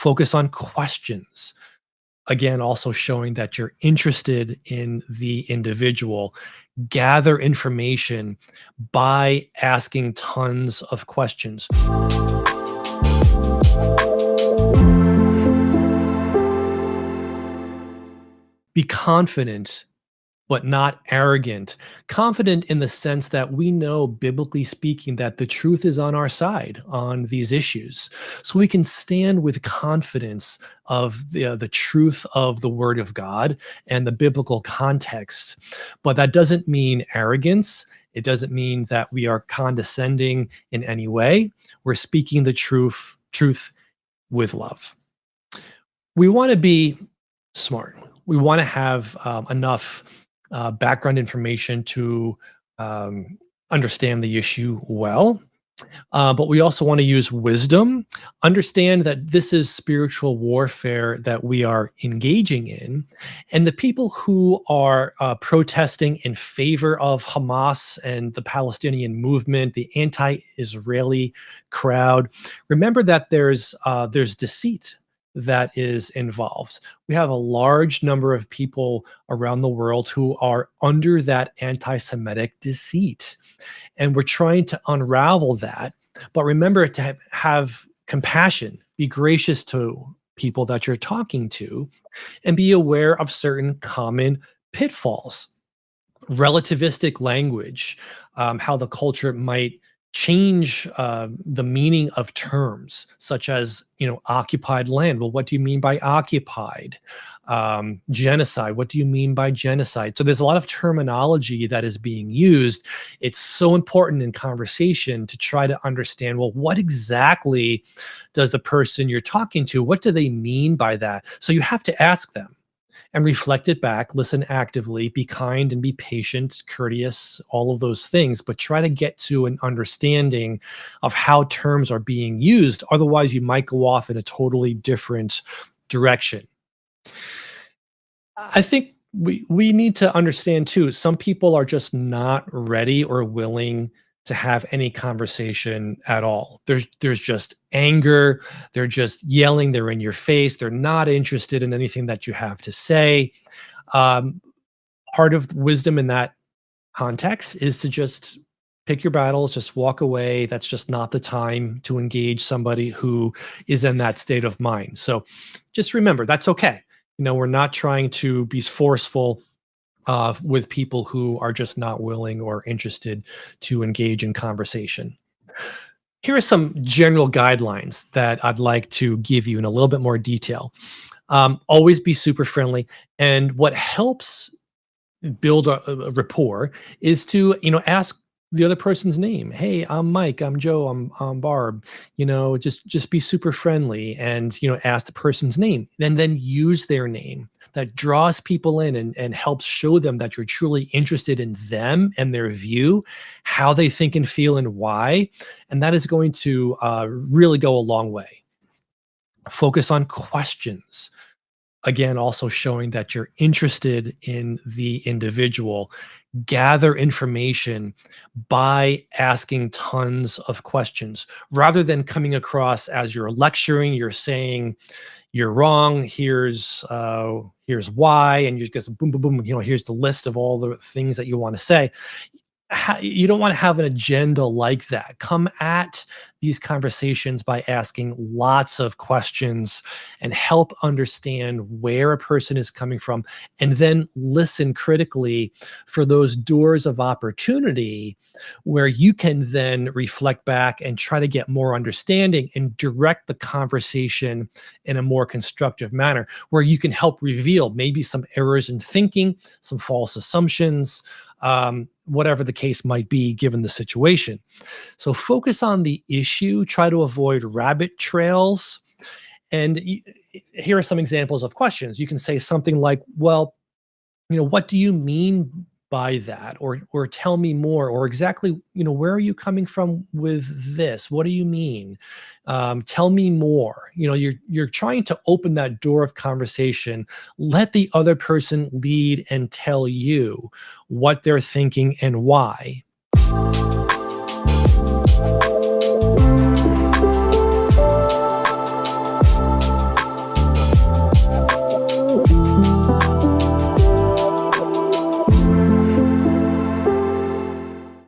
Focus on questions. Again, also showing that you're interested in the individual. Gather information by asking tons of questions. Be confident, but not arrogant. Confident in the sense that we know, biblically speaking, that the truth is on our side on these issues. So we can stand with confidence of the truth of the Word of God and the biblical context. But that doesn't mean arrogance. It doesn't mean that we are condescending in any way. We're speaking the truth with love. We want to be smart. We want to have enough background information to understand the issue well. But we also want to use wisdom, understand that this is spiritual warfare that we are engaging in. And the people who are protesting in favor of Hamas and the Palestinian movement, the anti Israeli crowd, remember that there's deceit that is involved. We have a large number of people around the world who are under that anti Semitic deceit. And we're trying to unravel that. But remember to have compassion, be gracious to people that you're talking to, and be aware of certain common pitfalls. Relativistic language, how the culture might change the meaning of terms such as, occupied land. Well, what do you mean by occupied? Genocide, what do you mean by genocide? So there's a lot of terminology that is being used. It's so important in conversation to try to understand, well, what exactly does the person you're talking to, what do they mean by that? So you have to ask them and reflect it back, listen actively, be kind and be patient, courteous, all of those things, but try to get to an understanding of how terms are being used. Otherwise, you might go off in a totally different direction. I think we need to understand too, some people are just not ready or willing to have any conversation at all. There's just anger, they're just yelling, they're in your face, they're not interested in anything that you have to say. Um, Part of wisdom in that context is to just pick your battles, just walk away. That's just not the time to engage somebody who is in that state of mind. So just remember that's okay. We're not trying to be forceful with people who are just not willing or interested to engage in conversation. Here are some general guidelines that I'd like to give you in a little bit more detail. Always be super friendly. And what helps build a rapport is to, ask the other person's name. Hey, I'm Mike, I'm Joe, I'm Barb. Just be super friendly and, ask the person's name and then use their name. That draws people in and helps show them that you're truly interested in them and their view, how they think and feel and why. And that is going to really go a long way. Focus on questions. Again, also showing that you're interested in the individual. Gather information by asking tons of questions rather than coming across as you're lecturing, you're saying you're wrong. Here's why, and you just boom, boom, boom. Here's the list of all the things that you want to say. You don't want to have an agenda like that. Come at these conversations by asking lots of questions and help understand where a person is coming from, and then listen critically for those doors of opportunity where you can then reflect back and try to get more understanding and direct the conversation in a more constructive manner where you can help reveal maybe some errors in thinking, some false assumptions, whatever the case might be given the situation. So focus on the issue, try to avoid rabbit trails. And here are some examples of questions. You can say something like, well, what do you mean by that? Or tell me more, or exactly, where are you coming from with this? What do you mean? Tell me more. You're trying to open that door of conversation. Let the other person lead and tell you what they're thinking and why.